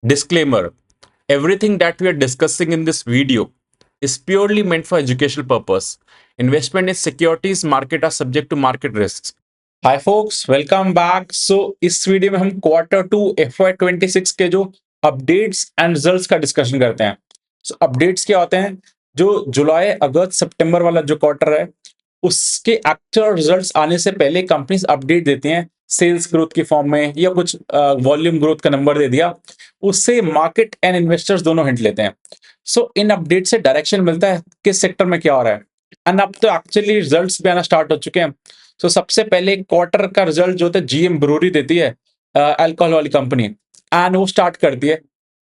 Disclaimer: everything that we are discussing in this video is purely meant for educational purpose. Investment in securities market are subject to market risks. Hi folks, welcome back. इस video में हम Q2 FY26 के जो updates and results का discussion करते हैं। Updates क्या होते हैं? जो जुलाई अगस्त सितंबर वाला जो क्वार्टर है उसके एक्चुअल रिजल्ट्स आने से पहले कंपनीज अपडेट देती हैं सेल्स ग्रोथ की फॉर्म में या कुछ वॉल्यूम ग्रोथ का नंबर दे दिया, उससे मार्केट एंड इन्वेस्टर्स दोनों हिंट लेते हैं। इन अपडेट से डायरेक्शन मिलता है किस सेक्टर में क्या हो रहा है। एंड अब तो एक्चुअली रिजल्ट्स भी आना स्टार्ट हो चुके हैं। सबसे पहले क्वार्टर का रिजल्ट जो होता है जीएम ब्रूअरी देती है, अल्कोहल वाली कंपनी, एंड वो स्टार्ट करती है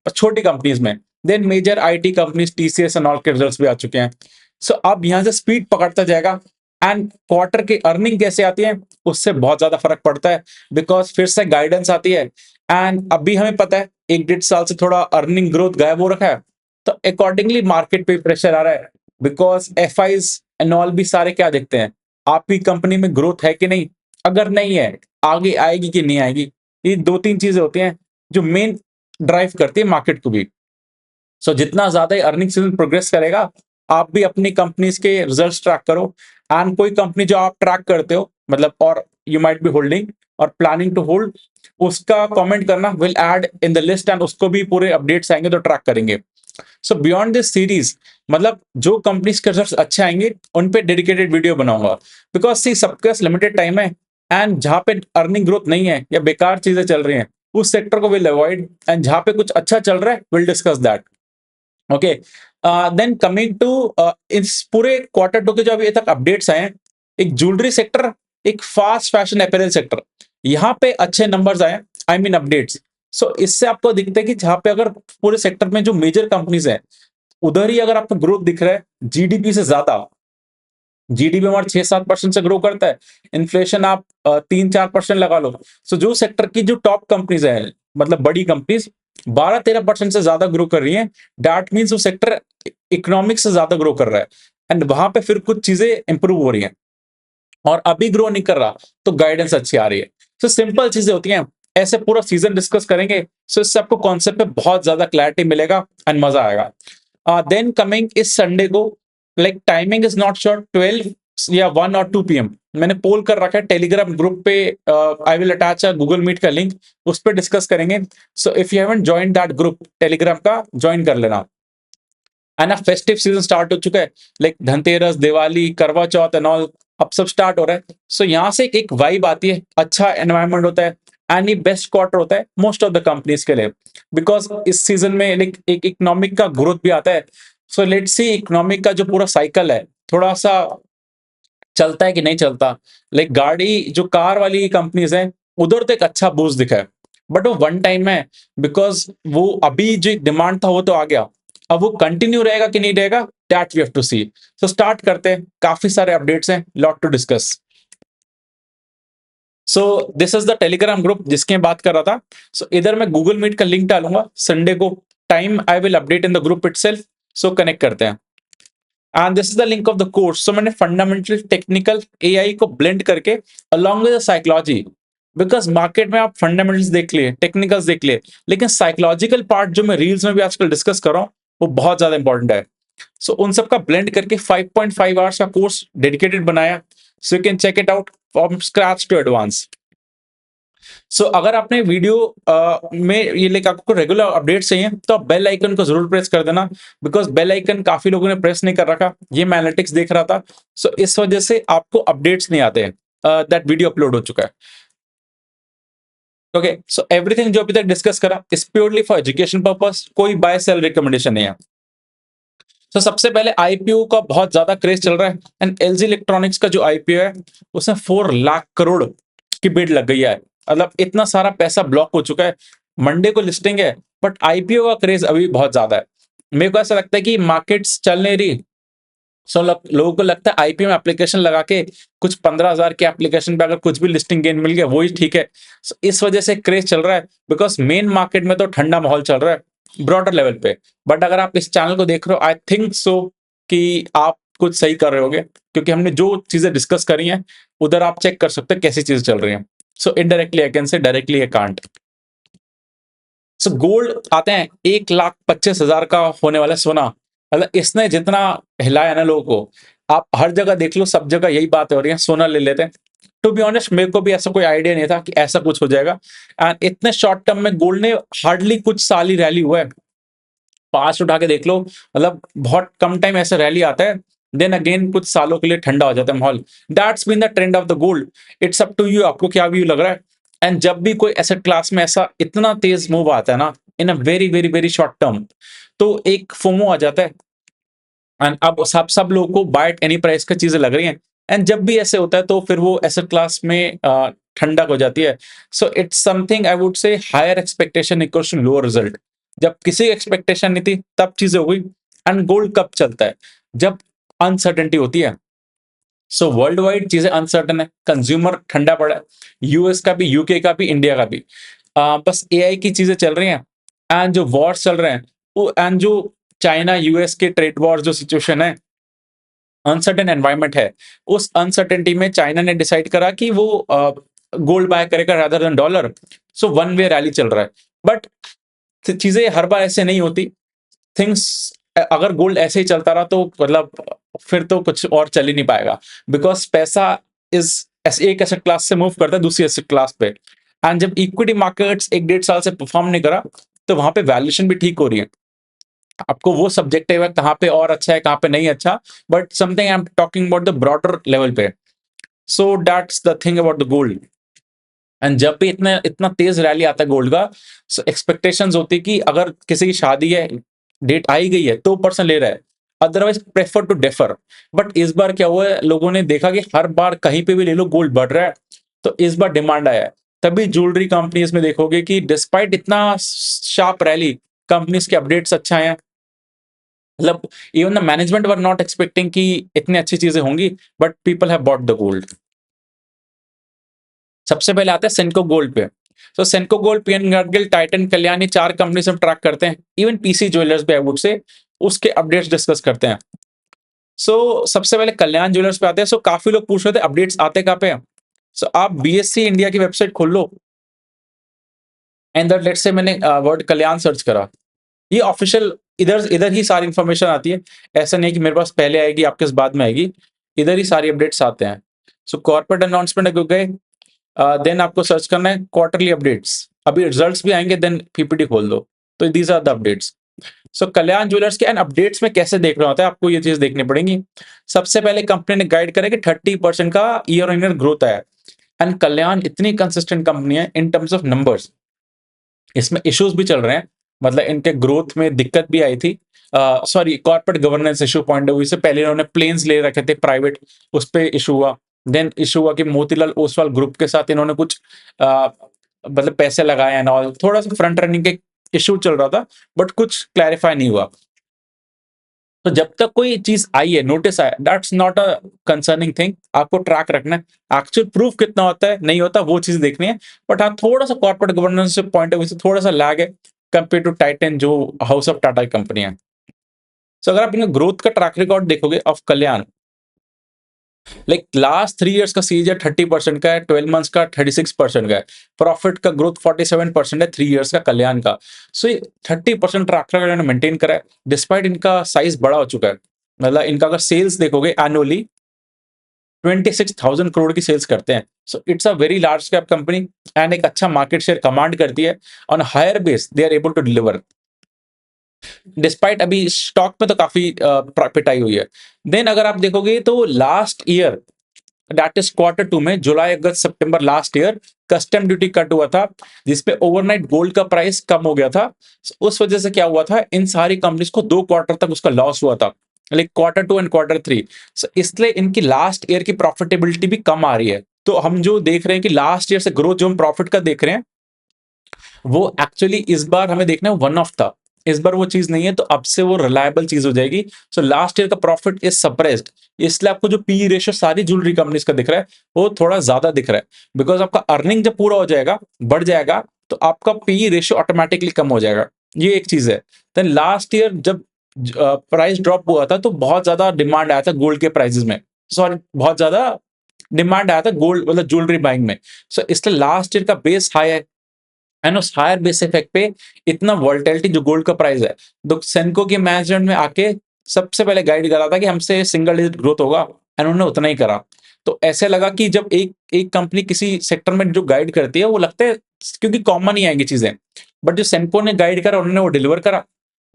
छोटी कंपनीज में। Then major IT companies TCS and all के रिजल्ट्स भी आ चुके हैं। अब यहाँ से स्पीड पकड़ता जाएगा एंड क्वार्टर की अर्निंग कैसे आती है उससे बहुत ज्यादा फर्क पड़ता है, बिकॉज फिर से गाइडेंस आती है। एंड अभी हमें पता है 1-1.5 साल से थोड़ा अर्निंग ग्रोथ गायब हो रखा है, तो अकॉर्डिंगली मार्केट पे प्रेशर आ रहा है, बिकॉज एफआईज एंड ऑल भी सारे क्या देखते हैं, आपकी कंपनी में ग्रोथ है कि नहीं, अगर नहीं है आगे आएगी कि नहीं आएगी। ये 2-3 चीजें होती हैं जो मेन ड्राइव करती है मार्केट को भी। जितना ज्यादा अर्निंग सीजन प्रोग्रेस करेगा, आप भी अपनी कंपनीज के रिजल्ट्स ट्रैक करो। एंड कोई कंपनी जो आप ट्रैक करते हो, मतलब और यू माइट बी होल्डिंग और प्लानिंग टू होल्ड, उसका कमेंट करना, will add in the list and उसको भी पूरे अपडेट्स आएंगे तो ट्रैक करेंगे। बियॉन्ड दिस सीरीज, मतलब जो कंपनीज के रिजल्ट्स अच्छे आएंगे उन पे डेडिकेटेड वीडियो बनाऊंगा, बिकॉज सी सबके पास लिमिटेड टाइम है एंड जहां पे अर्निंग ग्रोथ नहीं है या बेकार चीजें चल रही हैं उस सेक्टर को विल अवॉइड, एंड जहां पे कुछ अच्छा चल रहा है will discuss that. Okay, then coming to इस पूरे Q2 के जो अभी तक अपडेट्स आए हैं, एक ज्वेलरी सेक्टर, एक फास्ट फैशन अपैरल सेक्टर, यहाँ पे अच्छे नंबर्स आए, आई मीन अपडेट्स। इससे आपको दिखता है कि जहां पे अगर पूरे सेक्टर में जो मेजर कंपनीज हैं उधर ही अगर आपको ग्रोथ दिख रहा है जीडीपी से ज्यादा, जीडीपी हमारा 6-7% से ग्रो करता है, इन्फ्लेशन आप 3-4% लगा लो। जो सेक्टर की जो टॉप कंपनीज है, मतलब बड़ी कंपनीज 12-13% से ज्यादा ग्रो कर रही हैं, दैट मीन्स वो सेक्टर इकोनॉमिक्स से ज्यादा ग्रो कर रहा है एंड वहां पे फिर कुछ चीजें इंप्रूव हो रही हैं। और अभी ग्रो नहीं कर रहा तो गाइडेंस अच्छी आ रही है। सिंपल चीजें होती हैं, ऐसे पूरा सीजन डिस्कस करेंगे, इससे आपको कॉन्सेप्ट पे बहुत ज्यादा क्लैरिटी मिलेगा एंड मजा आएगा। देन कमिंग इस संडे को, like timing is not sure, 12 या 1 और 2 PM मैंने पोल कर रखा है टेलीग्राम ग्रुप पे। I will attach a Google Meet का लिंक, उस पर डिस्कस करेंगे। If you haven't join that group Telegram का, ज्वाइन कर लेना। एंड अब फेस्टिव सीजन स्टार्ट हो चुका है, लाइक धनतेरस, दिवाली, करवा चौथ एंड ऑल, अब सब स्टार्ट हो रहा है। यहाँ से एक वाइब आती है, अच्छा एनवायरनमेंट होता है एंड ये बेस्ट क्वार्टर होता है मोस्ट ऑफ द कंपनीज के लिए, बिकॉज इस सीजन में लाइक एक इकोनॉमिक का ग्रोथ भी आता है। लेट्स सी इकोनॉमिक का जो पूरा साइकिल है थोड़ा सा चलता है कि नहीं चलता। लाइक गाड़ी जो कार वाली कंपनीज हैं उधर तो एक अच्छा बूस्ट दिखा है, बट वो वन टाइम है, बिकॉज वो अभी जो डिमांड था वो तो आ गया, अब वो कंटिन्यू रहेगा कि नहीं रहेगा, that we have to see. Start करते हैं, काफी सारे अपडेट्स हैं, lot to discuss. This is the Telegram group जिसकी मैं बात कर रहा था। इधर मैं गूगल मीट का लिंक डालूंगा संडे को, time I will update in the group itself. Connect करते हैं and this is the link of the course. मैंने फंडामेंटल टेक्निकल एआई को ब्लेंड करके along with psychology, because market में आप फंडामेंटल्स देख लिए, टेक्निकल्स देख लिए, लेकिन साइकोलॉजिकल पार्ट जो मैं रील्स में भी आजकल डिस्कस कर रहा हूँ वो बहुत ज्यादा इंपॉर्टेंट है। उन सबका ब्लेंड करके 5.5 आवर्स का कोर्स डेडिकेटेड बनाया, you can check it out from scratch to advance. अगर आपने वीडियो में ये लाइक आपको रेगुलर अपडेट चाहिए तो आप बेल आइकन को जरूर प्रेस कर देना, बिकॉज बेल आइकन काफी लोगों ने प्रेस नहीं कर रखा। ये मैं एनालिटिक्स देख रहा था, इस वजह से आपको अपडेट्स नहीं आते हैं। दैट वीडियो अपलोड हो चुका है। ओके, एवरीथिंग जो अभी तक डिस्कस करा is purely for education purpose, कोई बाय सेल रिकमेंडेशन नहीं है। सबसे पहले आईपीओ का बहुत ज्यादा क्रेज चल रहा है एंड एलजी इलेक्ट्रॉनिक्स का जो आईपीओ है उसमें 4 लाख करोड़ की बिड लग गई है, मतलब इतना सारा पैसा ब्लॉक हो चुका है। मंडे को लिस्टिंग है बट आईपीओ का क्रेज अभी बहुत ज्यादा है। मेरे को ऐसा लगता है कि मार्केट्स चल नहीं रही, लोगों को लगता है आईपीओ में एप्लीकेशन लगा के कुछ 15,000 के एप्लीकेशन पे अगर कुछ भी लिस्टिंग गेन मिल गया वही ठीक है। इस वजह से क्रेज चल रहा है, बिकॉज मेन मार्केट में तो ठंडा माहौल चल रहा है ब्रॉडर लेवल पे। बट अगर आप इस चैनल को देख रहे हो, आई थिंक सो कि आप कुछ सही कर रहे होगे, क्योंकि हमने जो चीजें डिस्कस करी हैं उधर आप चेक कर सकते हैं कैसी चीजें चल रही हैं। Indirectly I can say, directly I can't. So gold आते हैं 1,25,000 का होने वाला सोना, मतलब इसने जितना हिलाया ना लोगों को, आप हर जगह देख लो, सब जगह यही बातें हो रही हैं, सोना ले लेते हैं। टू बी ऑनेस्ट मेरे को भी ऐसा कोई आइडिया नहीं था कि ऐसा कुछ हो जाएगा, एंड इतने शॉर्ट टर्म में गोल्ड ने हार्डली कुछ साल ही रैली हुआ है। पास्ट उठा के देख लो, मतलब बहुत कम टाइम ऐसा रैली आता है, देन अगेन कुछ सालों के लिए ठंडा हो जाता है माहौल। That's been the trend of the gold. It's up to you, आपको क्या व्यू लग रहा है। एंड जब भी कोई एसेट क्लास में ऐसा इतना तेज मूव आता है ना, in a very very very short term, तो एक फोमो आ जाता है, एंड अब सब लोगों को बाय एट एनी प्राइस का चीजें लग रही हैं। एंड जब भी ऐसे होता है तो फिर वो एसेट क्लास में ठंडक हो जाती है। So it's something I would say higher expectation equals to lower result. जब किसी एक्सपेक्टेशन नहीं थी तब चीजें हो गई। एंड गोल्ड कब चलता है? जब अनसर्टेनिटी होती है। सो वर्ल्ड वाइड चीजें अनसर्टन है, कंज्यूमर ठंडा पड़ा है, यूएस का भी, यूके का भी, इंडिया का भी। बस एआई की चीजें चल रही हैं, एंड जो वॉर्स चल रहे हैं वो, एंड जो चाइना यूएस के ट्रेड वॉर जो सिचुएशन है, अनसर्टेन एनवायरनमेंट है। उस अनसर्टेनिटी में चाइना ने डिसाइड करा कि वो गोल्ड बाय करेगा rather than dollar. So one way rally चल रहा है। बट चीजें हर बार ऐसे नहीं होती। थिंग्स, अगर गोल्ड ऐसे ही चलता रहा तो मतलब फिर तो कुछ और चल ही नहीं पाएगा, बिकॉज पैसा इज एक एसेट क्लास से मूव करता है दूसरी एसेट क्लास पे। एंड जब इक्विटी मार्केट्स 1-1.5 साल से परफॉर्म नहीं करा, तो वहां पे वैल्यूएशन भी ठीक हो रही है। आपको वो सब्जेक्टिव है कहाँ पे और अच्छा है कहाँ पे नहीं अच्छा, but something I am talking about the broader level पे। So that's the thing about the gold. And जब भी इतना इतना तेज रैली आता है गोल्ड का, सो एक्सपेक्टेशंस होती है कि अगर किसी की शादी है, डेट आई गई है, तो पर्सन ले रहा है, otherwise prefer to defer. But इस बार क्या हुआ है, लोगों ने देखा कि हर बार कहीं पे भी ले लो गोल्ड बढ़ रहा है, तो इस बार डिमांड आया है। तभी ज्वेलरी कंपनीज में देखोगे कि डिस्पाइट इतना शार्प रैली, कंपनीज के अपडेट्स अच्छा है। मतलब even the management were not expecting कि इतनी अच्छी चीजें होंगी, but people have bought the gold. सबसे पहले आते हैं सेनको गोल्ड पे। तो Senco gold, PN Gadgil, Titan, Kalyani, चार कंपनी सब ट्रैक करते हैं। इवन पीसी ज्वेलर्स भी आई वुड से उसके अपडेट्स डिस्कस करते हैं। सबसे पहले कल्याण ज्वेलर्स पे आते हैं। काफी लोग पूछ रहे थे अपडेट्स आते कहाँ पे हैं। आप बीएससी इंडिया की वेबसाइट खोल लो, एंड दैट लेट्स से मैंने वर्ड कल्याण सर्च करा, ये ऑफिशियल, इधर इधर ही सारी इंफॉर्मेशन आती है। ऐसा नहीं है कि मेरे पास पहले आएगी आपके पास बाद में आएगी, इधर ही सारी अपडेट्स आते हैं। कॉर्पोरेट अनाउंसमेंट गए, देन आपको सर्च करना है क्वार्टरली अपडेट्स, अभी रिजल्ट्स भी आएंगे, देन पीपीटी खोल दो, तो these are the updates. Kalyan Jewellers के एंड अपडेट्स में कैसे देख रहा होता है, आपको ये चीज देखनी पड़ेगी। सबसे पहले कंपनी ने गाइड करा कि 30% का ईयर ऑन ईयर ग्रोथ आया। एंड कल्याण इतनी कंसिस्टेंट कंपनी है इन टर्म्स ऑफ नंबर्स, इसमें इश्यूज भी चल रहे हैं, मतलब इनके ग्रोथ में दिक्कत भी आई थी। Sorry, corporate governance issue point of view से पहले इन्होंने प्लेन्स ले रखे थे प्राइवेट, उस पर इशू हुआ। देन इशू हुआ कि मोतीलाल ओसवाल ग्रुप के साथ इन्होंने कुछ मतलब पैसे लगाए एंड ऑल, थोड़ा सा फ्रंट रनिंग के इशू चल रहा था, बट कुछ क्लैरिफाई नहीं हुआ। तो जब तक कोई चीज आई है, नोटिस आया, that's not a concerning thing, आपको ट्रैक रखना है। एक्चुअल प्रूफ कितना होता है नहीं होता वो चीज देखनी है। बट हाँ, थोड़ा सा कॉर्पोरेट गवर्नेंस से पॉइंट ऑफ व्यू से थोड़ा सा लैग है कंपेयर टू टाइटन, जो हाउस ऑफ टाटा की कंपनी है। अगर आप इनका ग्रोथ का ट्रैक रिकॉर्ड देखोगे of Kalyan, like last 3 years का सीरीज है 30% का है, 12 मंथ्स का 36% का है, प्रॉफिट का ग्रोथ 47% है 3 ईयर्स का कल्याण का। ये 30% ट्रैक रिकॉर्ड मेंटेन करा है, डिस्पाइट इनका साइज बड़ा हो चुका है। मतलब इनका अगर सेल्स देखोगे एनुअली 26,000 करोड़ की सेल्स करते हैं। It's a very large cap company, and एक अच्छा मार्केट शेयर कमांड करती है। On higher base they are able to deliver, despite अभी स्टॉक में तो काफी पिटाई हुई है। देन अगर आप देखोगे तो last year, that is Q2 में, जुलाई अगस्त सितंबर last year, custom duty cut हुआ था, जिसपे ओवरनाइट गोल्ड का प्राइस कम हो गया था। उस वजह से क्या हुआ था, इन सारी कंपनीज को 2 क्वार्टर तक उसका लॉस हुआ था, लाइक Q2 एंड Q3। इसलिए इनकी लास्ट ईयर की प्रॉफिटेबिलिटी भी कम आ रही है। तो हम जो देख रहे हैं कि लास्ट ईयर से ग्रोथ जो हम प्रॉफिट का देख रहे हैं, वो एक्चुअली इस बार हमें देखना है वन ऑफ था। इस बार वो चीज नहीं है, तो अब से वो रिलायबल चीज हो जाएगी। लास्ट ईयर का प्रॉफिट इज सप्रेस्ड, इसलिए आपको जो पी रेशियो सारी ज्वेलरी कंपनीज का दिख रहा है वो थोड़ा ज्यादा दिख रहा है, बिकॉज आपका अर्निंग जब पूरा हो जाएगा, बढ़ जाएगा, तो आपका पी रेशियो ऑटोमेटिकली कम हो जाएगा। ये एक चीज है। देन लास्ट ईयर जब प्राइस ड्रॉप हुआ था, तो बहुत ज्यादा डिमांड आया था गोल्ड के प्राइसेस में, सॉरी बहुत ज्यादा डिमांड आया था गोल्ड मतलब ज्वेलरी बाइंग में। इसलिए लास्ट ईयर का बेस हाई है, एंड उस हायर बेस इफेक्ट पे इतना वोलेटिलिटी जो गोल्ड का प्राइस है, तो सेंको के मैनेजमेंट में आके सबसे पहले गाइड करा था कि हमसे सिंगल डिजिट ग्रोथ होगा, एंड उन्होंने उतना ही करा। तो ऐसे लगा कि जब एक एक कंपनी किसी सेक्टर में जो गाइड करती है वो लगता है क्योंकि कॉमन ही आएंगी चीजें, बट जो सेंको ने गाइड करा उन्होंने वो डिलीवर करा,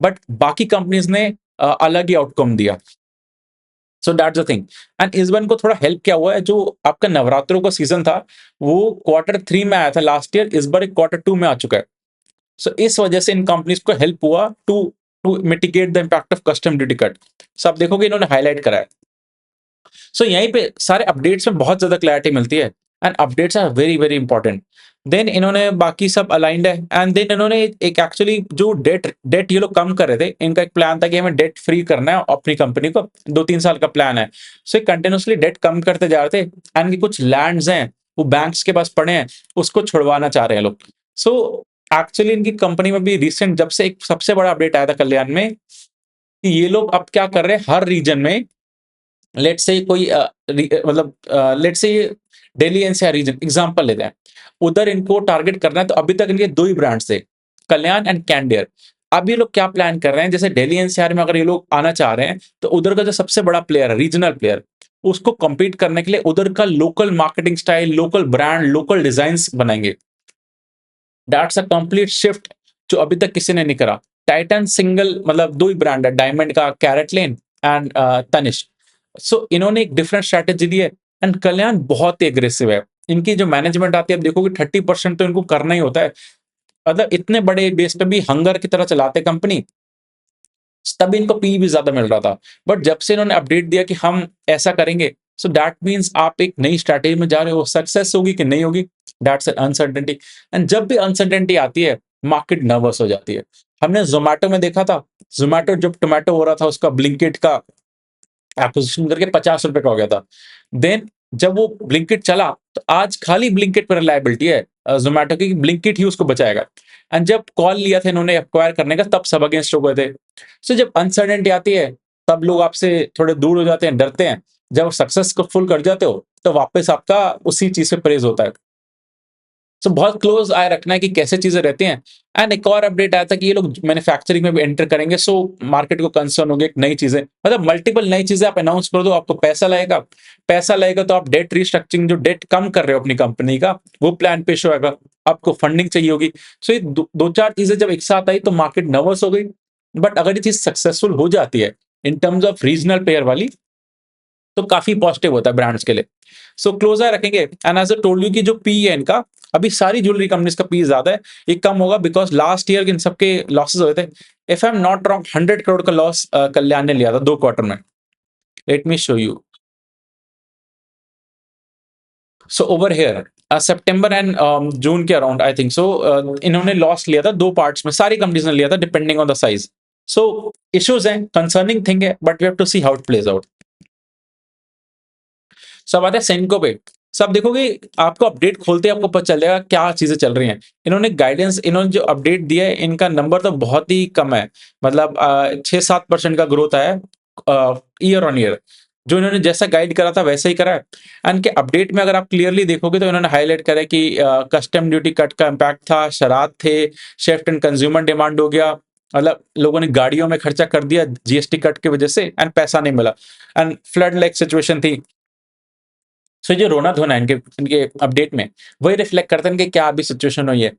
बट बाकी कंपनीज ने अलग ही आउटकम दिया। सो दैट्स द थिंग। एंड इस बार को थोड़ा हेल्प क्या हुआ है, जो आपका नवरात्रों का सीजन था वो क्वार्टर 3 में आया था लास्ट ईयर, इस बार एक क्वार्टर 2 में आ चुका है। सो इस वजह से इन कंपनीज को हेल्प हुआ to to mitigate the impact of custom duty cut. So आप देखोगे इन्होंने हाईलाइट करा है। सो यहीं पे सारे अपडेट्स में बहुत ज्यादा क्लैरिटी मिलती है, and updates are very very important. Then इन्होंने बाकी सब अलाइंड है, एंड देन इन्होंने एक एक्चुअली जो डेट डेट ये लोग कम कर रहे थे, इनका एक प्लान था कि हमें डेट फ्री करना है अपनी कंपनी को, 2-3 साल का प्लान है। सो कंटिन्यूसली डेट कम करते जा रहे थे, एंड की कुछ लैंड्स हैं वो बैंक्स के पास पड़े हैं, उसको छुड़वाना चाह रहे हैं लोग। सो एक्चुअली इनकी कंपनी में भी रिसेंट जब से एक सबसे बड़ा अपडेट आया था कल्याण में, कि ये लोग अब क्या कर रहे हैं, हर रीजन में लेट्स से कोई मतलब let's say Delhi NCR region example लेते हैं, उधर इनको टारगेट करना है। तो अभी तक इनके 2 ही ब्रांड्स थे, कल्याण एंड कैंडियर। अब ये लोग क्या प्लान कर रहे हैं, जैसे दिल्ली एनसीआर में अगर ये लोग आना चाह रहे हैं, तो उधर का जो सबसे बड़ा प्लेयर है, रीजनल प्लेयर, उसको कम्पीट करने के लिए उधर का local marketing style, local brand, local design बनाएंगे। दैट्स अ कंप्लीट शिफ्ट जो अभी तक किसी ने नहीं करा। टाइटन सिंगल मतलब 2 ही ब्रांड है, डायमंड का कैरेटलेन एंड तनिष्क। सो इन्होंने एक डिफरेंट स्ट्रैटेजी दी है, एंड कल्याण बहुत ही एग्रेसिव है। इनकी जो मैनेजमेंट आती है, आप देखोगे 30% तो इनको करना ही होता है। मतलब इतने बड़े बेस पे भी हंगर की तरह चलाते कंपनी, तभी इनको पी भी ज्यादा मिल रहा था। बट जब से इन्होंने अपडेट दिया कि हम ऐसा करेंगे, सो दैट मीन्स आप एक नई स्ट्रैटेजी में जा रहे हो, सक्सेस होगी कि नहीं होगी, दैट्स अनसर्टेनिटी। एंड जब भी अनसर्टेनिटी आती है, मार्केट नर्वस हो जाती है। हमने जोमेटो में देखा था, जोमेटो जब टोमेटो हो रहा था उसका ब्लिंकिट का एक्विजिशन करके 50 रुपए का हो गया था। देन जब वो ब्लिंकिट चला, तो आज खाली ब्लिंकिट पर रिलायबिलिटी है जोमेटो की, ब्लिंकिट ही उसको बचाएगा। एंड जब कॉल लिया था इन्होंने एक्वायर करने का, तब सब अगेंस्ट हो गए थे। सो जब अनसर्टेनिटी आती है, तब लोग आपसे थोड़े दूर हो जाते हैं, डरते हैं। जब सक्सेस को फुल कर जाते हो, तो वापस आपका उसी चीज से प्रेज होता है। सो बहुत क्लोज आए रखना है कि कैसे चीजें रहती हैं। एंड एक और अपडेट आया था कि ये लोग मैन्युफैक्चरिंग में भी एंटर करेंगे, सो मार्केट को कंसर्न होगी एक नई चीजें, मतलब मल्टीपल नई चीजें आप अनाउंस कर दो, आपको पैसा लगेगा। पैसा लगेगा तो आप डेट रिस्ट्रक्चरिंग, जो डेट कम कर रहे हो अपनी कंपनी का, वो प्लान पेश होगा। आपको फंडिंग चाहिए होगी। सो ये दो चार चीजें जब एक साथ आई, तो मार्केट नर्वस हो गई। बट अगर ये चीज सक्सेसफुल हो जाती है in terms of regional player वाली, तो काफी पॉजिटिव होता है ब्रांड्स के लिए। सो क्लोज आई रखेंगे। And as a told you कि जो पी है इनका, अभी सारी ज्वेलरी कंपनीज का पी ज्यादा है, ये कम होगा बिकॉज लास्ट ईयर इन सबके लॉसेस हुए थे। If I am not wrong, 100 crore का लॉस कल्याण ने लिया था 2 क्वार्टर में। Let me show you. So over here September and June के अराउंड आई थिंक सो, इन्होंने लॉस लिया था 2 पार्ट्स में, सारी कंपनीज ने लिया था depending on the size. So issues हैं, कंसर्निंग थिंग है, but we have to see how it plays out. सब आते हैं सेंको पे। सब देखोगे, आपको अपडेट खोलते ही आपको पता चल जाएगा क्या चीजें चल रही हैं। इन्होंने गाइडेंस, इन्होंने जो अपडेट दिया है, इनका नंबर तो बहुत ही कम है। मतलब 6-7% का ग्रोथ आया है ईयर ऑन ईयर। जो इन्होंने जैसा गाइड करा था वैसा ही करा है। एंड के अपडेट में अगर आप क्लियरली देखोगे, तो इन्होंने हाईलाइट करा है कि कस्टम ड्यूटी कट का इम्पैक्ट था, शराब थे, शिफ्ट इन कंज्यूमर डिमांड हो गया। मतलब लोगों ने गाड़ियों में खर्चा कर दिया जीएसटी कट की वजह से, एंड पैसा नहीं मिला। एंड फ्लड लाइक सिचुएशन थी। सो जो रोना धोना है इनके इनके अपडेट में, वही रिफ्लेक्ट करते हैं कि क्या अभी सिचुएशन हुई है।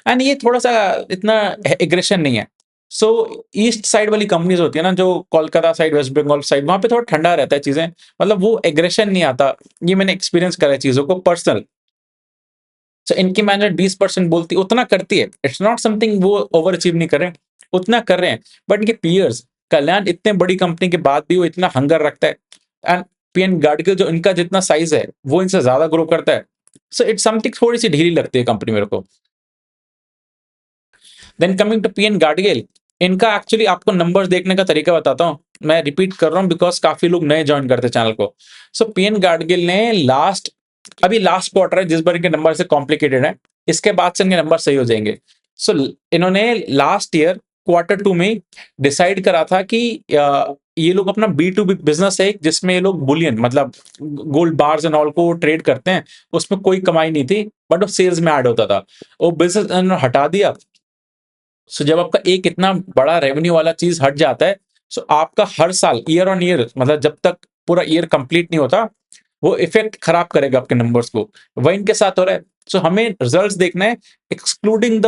एंड ये थोड़ा सा इतना एग्रेशन नहीं है। सो ईस्ट साइड वाली कंपनीज होती है ना, जो Kolkata side, West Bengal side, वहां पे थोड़ा ठंडा रहता है चीजें, मतलब वो एग्रेशन नहीं आता। ये मैंने एक्सपीरियंस करा है चीजों को पर्सनल। सो इनकी मैनेजर 20% बोलती, उतना करती है। इट्स नॉट समथिंग वो ओवर अचीव नहीं कर रहे हैं, उतना कर रहे हैं। बट इनके पीयर्स, कल्याण इतने बड़ी कंपनी के बाद भी वो इतना हंगर रखता है। एंड पीएन गार्डगिल जो इनका जितना साइज है, वो इनसे ज्यादा ग्रो करता है। सो इट्स समथिंग थोड़ी सी ढीली लगती है कंपनी मेरे को। Then coming to PN Gadgil, इनका एक्चुअली आपको नंबर्स देखने का तरीका बताता हूँ। मैं रिपीट कर रहा हूँ बिकॉज काफी लोग नए ज्वाइन करते हैं चैनल को। सो पीएन गार्डगिल ने अभी लास्ट क्वार्टर है जिस बार इनके नंबर से कॉम्प्लिकेटेड है, इसके बाद से इनके नंबर सही हो जाएंगे। सो इन्होंने लास्ट ईयर Q2 में डिसाइड करा था कि ये लोग अपना B2B बिजनेस है जिसमें ये लोग बुलियन मतलब गोल्ड बार्स एंड ऑल को ट्रेड करते हैं, उसमें कोई कमाई नहीं थी, बट वो सेल्स में ऐड होता था। वो बिजनेस इन्होंने हटा दिया। सो जब आपका एक इतना बड़ा रेवेन्यू वाला चीज हट जाता है, सो आपका हर साल ईयर ऑन ईयर मतलब जब तक पूरा ईयर कंप्लीट नहीं होता, वो इफेक्ट खराब करेगा आपके नंबर्स को। वही इनके साथ हो रहा है। सो हमें रिजल्ट्स देखना है एक्सक्लूडिंग द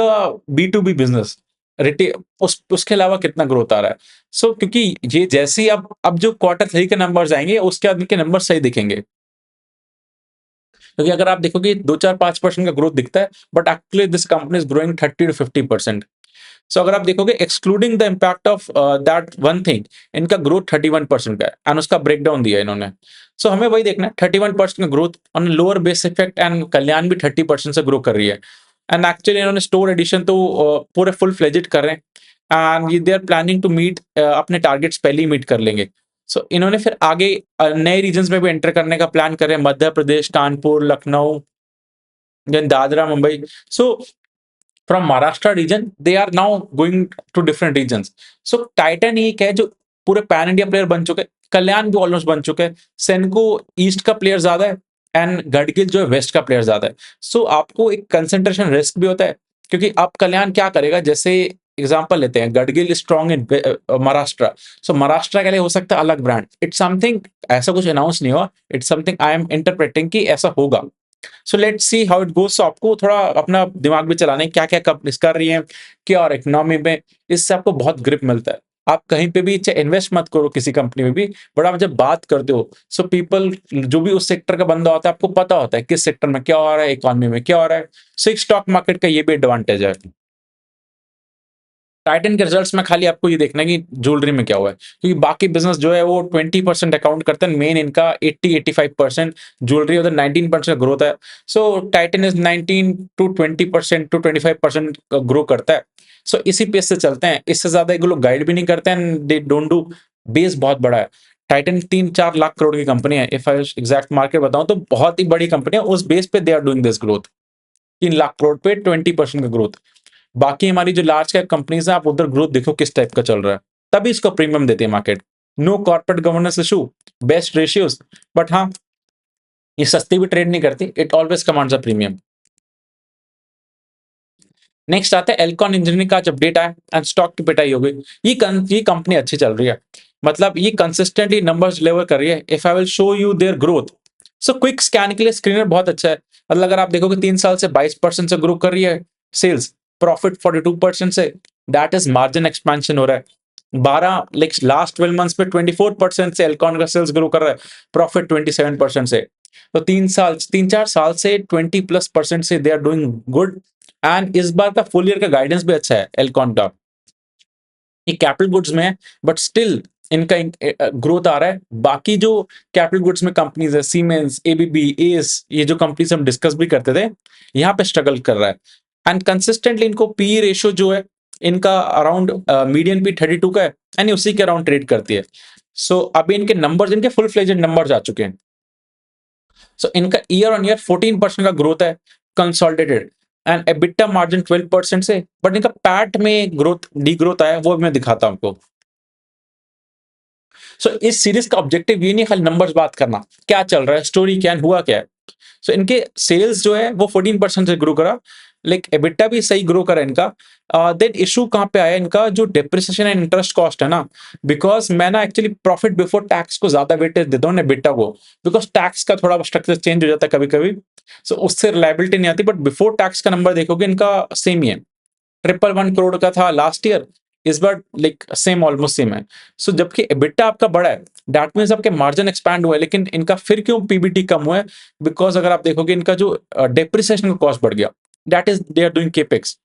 B2B बिजनेस, रिटे उसके अलावा कितना ग्रोथ आ रहा है। सो क्योंकि ये जैसे ही अब जो Q3 के नंबर्स आएंगे उसके बाद इनके नंबर सही दिखेंगे। क्योंकि अगर आप देखोगे 2-4-5% का ग्रोथ दिखता है, but actually this company is growing 30 to 50%। सो अगर आप देखोगे excluding the impact of that one thing, इनका ग्रोथ 31% का है एंड उसका ब्रेकडाउन दिया है इन्होंने। सो हमें वही देखना है 31% का growth on lower base effect, and Kalyan भी 30% से ग्रो कर रही है। एंड एक्चुअली इन्होंने स्टोर एडिशन तो पूरे फुल फ्लेजेड कर रहे हैं, and they are planning to meet अपने टारगेट्स पहले ही मीट कर लेंगे। सो इन्होंने फिर आगे नए रीजन में भी एंटर करने का प्लान कर रहे हैं, Madhya Pradesh, Kanpur, Lucknow, then Dadra, Mumbai. So from Maharashtra region, they are now going to different regions. So Titan एक है जो पूरे पैन इंडिया प्लेयर बन चुके हैं, कल्याण भी ऑलमोस्ट बन चुके हैं, सेनको ईस्ट का प्लेयर ज्यादा है, एंड गडगिल जो है वेस्ट का प्लेयर ज्यादा है। सो आपको एक कंसंट्रेशन रिस्क भी होता है, क्योंकि अब कल्याण क्या करेगा, जैसे एग्जांपल लेते हैं, गडगिल स्ट्रॉन्ग इन महाराष्ट्र, सो महाराष्ट्र के लिए हो सकता है अलग ब्रांड। इट्स समथिंग, ऐसा कुछ अनाउंस नहीं हुआ, it's something I am interpreting कि ऐसा होगा। So let's see how it goes. So आपको थोड़ा अपना दिमाग भी चलाना है, क्या क्या कंपनीज कर रही हैं, क्या और इकोनॉमी में, इससे आपको बहुत ग्रिप मिलता है। आप कहीं पे भी चाहे इन्वेस्ट मत करो किसी कंपनी में भी, बट आप जब बात करते हो, सो पीपल जो भी उस सेक्टर का बंदा होता है, आपको पता होता है किस सेक्टर में क्या हो रहा है, इकोनॉमी में क्या हो रहा है। सो एक स्टॉक मार्केट का ये भी एडवांटेज है। टाइटन के रिजल्ट्स में खाली आपको ये देखना है कि ज्वेलरी में क्या हुआ है, क्योंकि बाकी बिजनेस जो है वो 20% अकाउंट करते हैं, मेन इनका 80-85%, ज्वेलरी उधर 19% ग्रोथ है। So Titan is 19 to 20% to 25% grow करता है। सो इसी पेस से चलते हैं, इससे ज्यादा ये लोग गाइड भी नहीं करते हैं, दे डोंट डू। बेस बहुत बड़ा है, टाइटन 3-4 लाख करोड़ की कंपनी है, इफ आई एग्जैक्ट मार्केट बताऊं तो बहुत ही बड़ी कंपनी है, उस बेस पे they are doing this growth. 3 lakh crore पे 20% का ग्रोथ। बाकी हमारी जो लार्ज कैप कंपनीज है, आप उधर ग्रोथ देखो किस टाइप का चल रहा है, तभी इसको प्रीमियम देती है market. No corporate governance issue, best ratios, but हाँ, ये सस्ती भी ट्रेड नहीं करती, it always commands a premium. Next आता है एल्कॉन इंजीनियरिंग का, जब डेट आया एंड स्टॉक की पिटाई हो गई। ये कंपनी अच्छी चल रही है, मतलब ये कंसिस्टेंटली नंबर्स डिलीवर कर रही है। If I will show you their growth, so quick scan के लिए स्क्रीनर बहुत अच्छा है। मतलब अगर आप देखोगे 3 साल से 22% से ग्रो कर रही है सेल्स, प्रॉफिट 42% से, दैट इज मार्जिन एक्सपेंशन हो रहा है। 12 लास्ट 12 मंथ्स पे 24% से एल्कॉन का सेल्स ग्रो कर रहा है, प्रॉफिट 27% से। तो 3 4 साल से 20+% से they are doing good. And इस बार का फुल ईयर का गाइडेंस भी अच्छा है एल्कॉन का। ये कैपिटल गुड्स में है, बट स्टिल इनका ग्रोथ आ रहा है। बाकी जो कैपिटल गुड्स में कंपनीज है, सीमेंस, एबीबी, एस, ये जो कंपनीज हम डिस्कस भी करते थे, यहाँ पे स्ट्रगल कर रहा है। एंड कंसिस्टेंटली इनको पी रेशियो जो है इनका अराउंड मीडियन पी 32 का है, एंड उसी के अराउंड ट्रेड करती है। सो अभी इनके नंबर्स, इनके फुल फ्लेजेड नंबर्स आ चुके हैं। सो इनका ईयर ऑन ईयर 14% का ग्रोथ है कंसोलिडेटेड, एंड एबिटा मार्जिन 12% से, बट इनका पैट में ग्रोथ डी ग्रोथ आया, वो मैं दिखाता हूं आपको। सो इस सीरीज का ऑब्जेक्टिव ये नहीं खाली नंबर्स बात करना, क्या चल रहा है, स्टोरी क्या है, हुआ क्या है। सो इनके सेल्स जो है वो 14% से ग्रो करा, लाइक एबिटा भी सही ग्रो करा इनका। देन इशू कहाँ पे आया इनका, जो डेप्रिसिएशन एंड इंटरेस्ट कॉस्ट है ना, बिकॉज मैं ना एक्चुअली प्रॉफिट बिफोर टैक्स को ज्यादा वेटेज देता हूँ एबिटा को, बिकॉज टैक्स का थोड़ा स्ट्रक्चर चेंज हो जाता है कभी कभी। सो उससे रिलायबिलिटी नहीं आती, बट बिफोर टैक्स का नंबर देखोगे इनका सेम ही है, 111 करोड़ का था लास्ट ईयर, इस बार लाइक सेम, ऑलमोस्ट सेम है। सो जबकि एबिटा आपका बड़ा है, दैट मीन्स आपके मार्जिन एक्सपैंड हुआ है, लेकिन इनका फिर क्यों पीबीटी कम हुआ है, बिकॉज अगर आप देखोगे इनका जो डेप्रिसिएशन का कॉस्ट बढ़ गया, that is they are doing capex.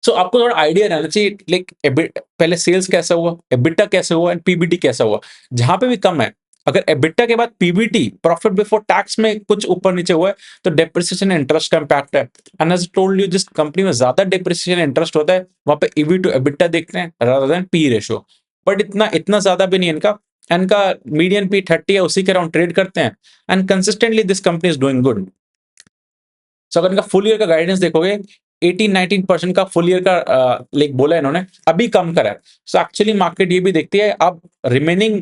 So आपको थोड़ा आइडिया रहना चाहिए, लाइक पहले सेल्स कैसा हुआ, एबिटा कैसे हुआ, एंड पीबीटी कैसा हुआ। जहां पे भी कम है, अगर एबिटा के बाद पीबीटी, प्रॉफिट बिफोर टैक्स में कुछ ऊपर नीचे हुआ है, तो डेप्रिसिएशन इंटरेस्ट का इंपैक्ट है। एंड एज टोल्ड यू, जिस कंपनी में ज्यादा डेप्रिसिएशन इंटरेस्ट होता है, वहां पे ईवी टू एबिटा देखते हैं rather than P ratio. But इतना इतना ज्यादा भी नहीं इनका, इनका मीडियन पी 30 है, उसी के अराउंड ट्रेड करते हैं, and consistently this company is doing good. So अगर इनका फुल ईयर का गाइडेंस देखोगे, 18-19% का फुल ईयर का लाइक बोला है इन्होंने, अभी कम करा है। सो एक्चुअली मार्केट ये भी देखती है, अब रिमेनिंग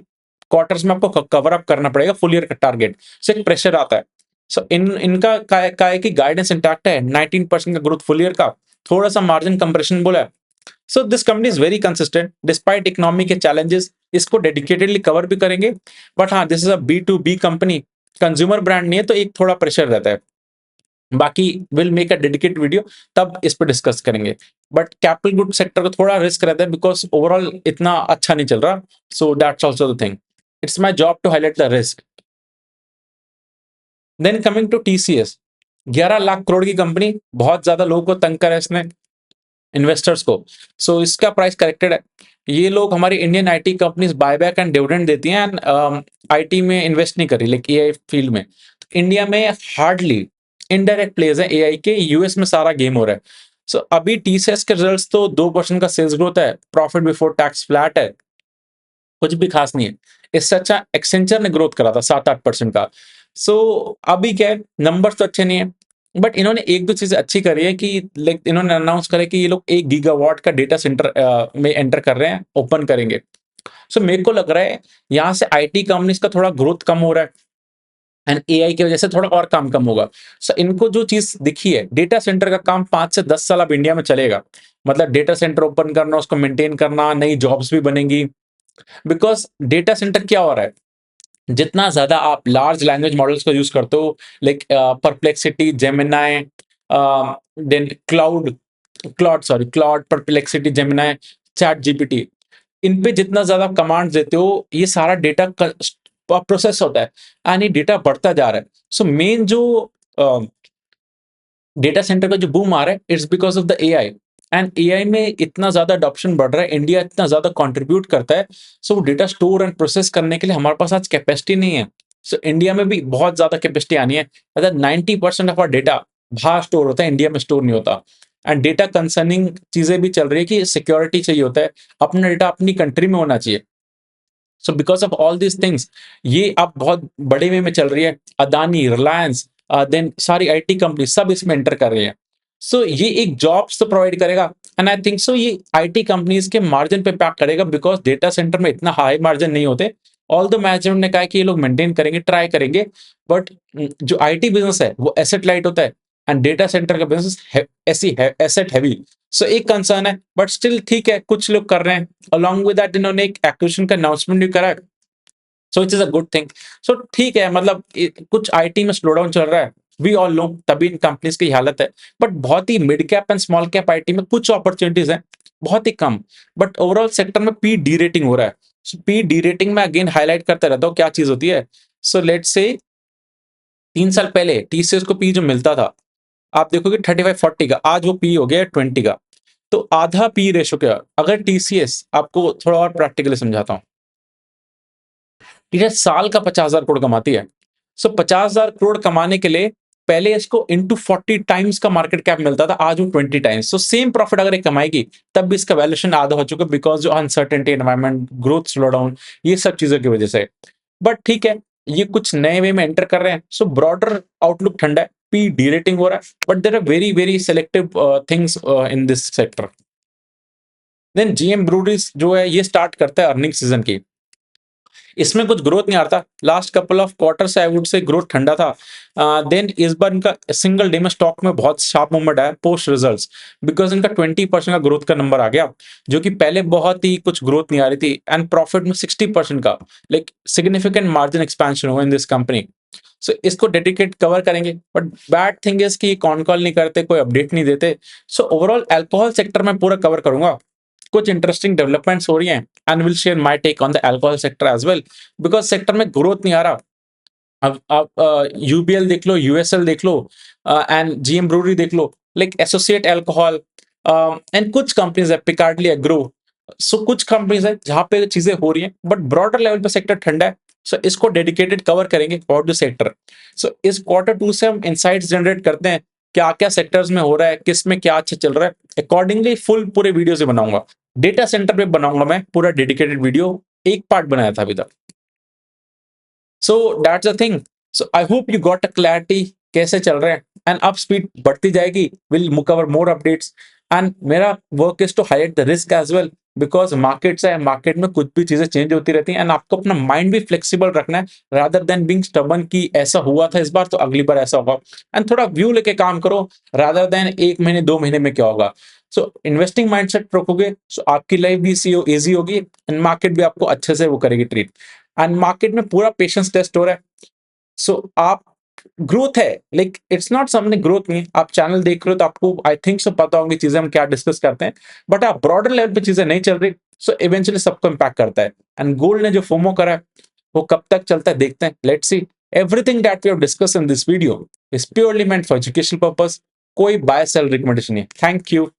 क्वार्टर्स में आपको कवर अप करना पड़ेगा फुल ईयर का टारगेट, सो एक प्रेशर आता है। सो इनका का है कि गाइडेंस इंटैक्ट है, 19% का ग्रोथ फुल ईयर का, थोड़ा सा मार्जिन कंप्रेशन बोला है। So this company is very consistent despite economy के चैलेंजेस, इसको डेडिकेटेडली कवर भी करेंगे। बट हाँ, this is a B2B company, consumer brand नहीं है, तो एक थोड़ा प्रेशर रहता है। बाकी will make a dedicate video, तब इस पे डिस्कस करेंगे। बट कैपिटल गुड सेक्टर को थोड़ा रिस्क रहता है बिकॉज ओवरऑल इतना अच्छा नहीं चल रहा। So that's also the thing, it's my job to highlight the risk. Then coming to TCS, 11 lakh crore की कंपनी, बहुत ज्यादा लोगों को तंग करा है इसने, इन्वेस्टर्स को। सो इसका प्राइस करेक्टेड है। ये लोग हमारी Indian IT companies buyback and dividend देती हैं एंड आईटी में इन्वेस्ट नहीं करी, लाइक एआई फील्ड में। इंडिया में हार्डली इनडायरेक्ट प्लेयर्स है एआई के, यूएस में सारा गेम हो रहा है। सो अभी TCS के रिजल्ट्स तो 2% का सेल्स ग्रोथ है, प्रॉफिट बिफोर टैक्स फ्लैट है, कुछ भी खास नहीं है। इससे अच्छा एक्सेंचर ने ग्रोथ करा था 7-8% का। सो अभी क्या है, नंबर्स तो अच्छे नहीं है, बट इन्होंने एक दो चीजें अच्छी करी है कि लाइक इन्होंने अनाउंस करे कि ये लोग 1 गीगावाट का डेटा सेंटर में एंटर कर रहे हैं, ओपन करेंगे। सो मेरे को लग रहा है यहाँ से आईटी कंपनीज का थोड़ा ग्रोथ कम हो रहा है एंड एआई की वजह से थोड़ा और काम कम होगा। सो इनको जो चीज दिखी है, डेटा सेंटर का काम 5 से 10 साल अब इंडिया में चलेगा। मतलब डेटा सेंटर ओपन करना, उसको मेंटेन करना, नई जॉब्स भी बनेंगी। बिकॉज डेटा सेंटर क्या हो रहा है, जितना ज्यादा आप लार्ज लैंग्वेज मॉडल्स को यूज करते हो, like Perplexity, Gemini, then Claude Perplexity, Gemini, Chat GPT, इन पे जितना ज्यादा कमांड्स देते हो, ये सारा डेटा प्रोसेस होता है एंड ये डेटा बढ़ता जा रहा है। सो मेन जो डेटा सेंटर का जो बूम आ रहा है, it's because of the AI. And AI में इतना ज्यादा अडॉप्शन बढ़ रहा है, इंडिया इतना ज्यादा कंट्रीब्यूट करता है। सो डेटा स्टोर एंड प्रोसेस करने के लिए हमारे पास आज कैपेसिटी नहीं है। सो इंडिया में भी बहुत ज्यादा कैपेसिटी आनी है। मतलब 90% ऑफ आवर डेटा बाहर स्टोर होता है, इंडिया में स्टोर नहीं होता। एंड डेटा कंसर्निंग चीजें भी चल रही है कि सिक्योरिटी चाहिए होता है, अपना डेटा अपनी कंट्री में होना चाहिए। So because of all these things, ये अब बहुत बड़े वे में चल रही है। अदानी, रिलायंस, देन सारी आईटी कंपनी सब इसमें एंटर कर रही है। सो ये एक जॉब्स तो प्रोवाइड करेगा एंड आई थिंक सो ये आईटी कंपनीज के मार्जिन पे पैक करेगा, बिकॉज डेटा सेंटर में इतना हाई मार्जिन नहीं होते। ऑल द मैनेजमेंट ने कहा है कि ये लोग मेंटेन करेंगे, ट्राई करेंगे। बट जो आईटी बिजनेस है वो एसेट लाइट होता है एंड डेटा सेंटर का बिजनेस ऐसी है एसेट हैवी। सो एक कंसर्न है, बट स्टिल ठीक है, कुछ लोग कर रहे हैं। अलॉन्ग विद दैट इन्होंने एक एक्विजिशन का अनाउंसमेंट भी करा है, so it is a good thing. So ठीक है, मतलब कुछ आईटी में स्लो डाउन चल रहा है, वी ऑल नो, तभी इन कंपनीज की हालत है। बट बहुत ही mid cap and small cap IT में कुछ अपॉर्चुनिटीज हैं, बहुत ही कम। बट ओवरऑल सेक्टर में पी डी रेटिंग हो रहा है। सो पी डी रेटिंग में अगेन हाईलाइट करते रहता हूँ क्या चीज होती है। सो लेट्स से 3 साल पहले TCS को पी जो मिलता था, आप देखोगे 35-40 का, आज वो पी हो गया 20 का। तो आधा पी रेशो क्या, अगर TCS, आपको थोड़ा और प्रैक्टिकली समझाता हूँ, ठीक है, साल का 50,000 करोड़ कमाती है। सो 50,000 करोड़ कमाने के लिए पहले इसको इंटू 40 टाइम्स का मार्केट कैप मिलता था, आज वो 20 टाइम्स। सो सेम प्रॉफिट अगर ये कमाएगी, तब भी इसका वैल्यूएशन आधा हो चुका, बिकॉज जो uncertainty environment, growth slow down, ये सब चीजों की वजह से। बट ठीक है, ये कुछ नए वे में एंटर कर रहे हैं। सो ब्रॉडर आउटलुक ठंडा है, पी डी रेटिंग हो रहा है, but there are very very selective things in this sector. Then GM Breweries जो है, ये स्टार्ट करता है अर्निंग सीजन की, इसमें कुछ ग्रोथ नहीं आता। लास्ट कपल ऑफ क्वार्टर से आई वुड से ग्रोथ ठंडा था। देन इस बार इनका सिंगल डे में स्टॉक में बहुत शार्प मूवमेंट आया पोस्ट रिजल्ट्स, बिकॉज इनका 20% का ग्रोथ का नंबर आ गया, जो कि पहले बहुत ही कुछ ग्रोथ नहीं आ रही थी। एंड प्रॉफिट में 60% का लाइक सिग्निफिकेंट मार्जिन एक्सपेंशन हुआ इन दिस कंपनी। सो इसको डेडिकेट कवर करेंगे। बट बैड थिंग इज कि कॉन कॉल नहीं करते, कोई अपडेट नहीं देते। सो ओवरऑल अल्कोहल सेक्टर में पूरा कवर करूंगा। कुछ इंटरेस्टिंग डेवलपमेंट्स हो रही हैं and will share my take on the alcohol sector as well, because sector में ग्रोथ नहीं आ रहा। अब आप यूबीएल देख लो, यूएसएल देख लो, एंड जीएम ब्रूरी देख लो, लाइक एसोसिएट अल्कोहल, एंड कुछ कंपनीज है, पिकार्डली एग्रो। सो कुछ कंपनीज है जहां पे चीजें हो रही हैं, बट ब्रॉडर लेवल पे सेक्टर ठंडा है। सो इसको डेडिकेटेड कवर करेंगे अबाउट द सेक्टर। सो इस Q2 से हम इंसाइट्स जनरेट करते हैं, क्या क्या सेक्टर्स में हो रहा है, किस में क्या अच्छा चल रहा है, अकॉर्डिंगली फुल पूरे वीडियो से बनाऊंगा। डेटा सेंटर पे बनाऊंगा मैं पूरा डेडिकेटेड वीडियो, एक पार्ट बनाया था अभी तक। So that's the thing. So I hope you got a clarity कैसे चल रहे हैं एंड अब स्पीड बढ़ती जाएगी, will cover more updates. And मेरा work is to highlight the risk as well, because markets है, मार्केट में कुछ भी चीजें चेंज होती रहती हैं, एंड आपको अपना माइंड भी फ्लेक्सिबल रखना है रादर देन बीइंग स्टबर्न कि ऐसा हुआ था इस बार तो अगली बार ऐसा होगा। एंड थोड़ा व्यू लेके काम करो रादर देन 1 महीने 2 महीने में क्या होगा। सो इन्वेस्टिंग माइंडसेट रखोगे सो आपकी लाइफ भी इजी होगी, एंड मार्केट भी आपको अच्छे से वो करेगी ट्रीट। एंड मार्केट में पूरा पेशेंस टेस्ट हो रहा है। सो आप ग्रोथ है, like it's not something growth नहीं, आप चैनल देख रहे हो तो आपको आई थिंक सो पता होंगी चीजें हम क्या डिस्कस करते हैं, बट आप ब्रॉडर लेवल पे चीजें नहीं चल रही, सो इवेंचुअली सबको इम्पैक्ट करता है। एंड गोल्ड ने जो फोमो करा है वो कब तक चलता है देखते हैं, let's see. Everything that we have discuss in this video is purely meant for educational purpose, कोई बाय सेल रिकमेंडेशन नहीं है। Thank you.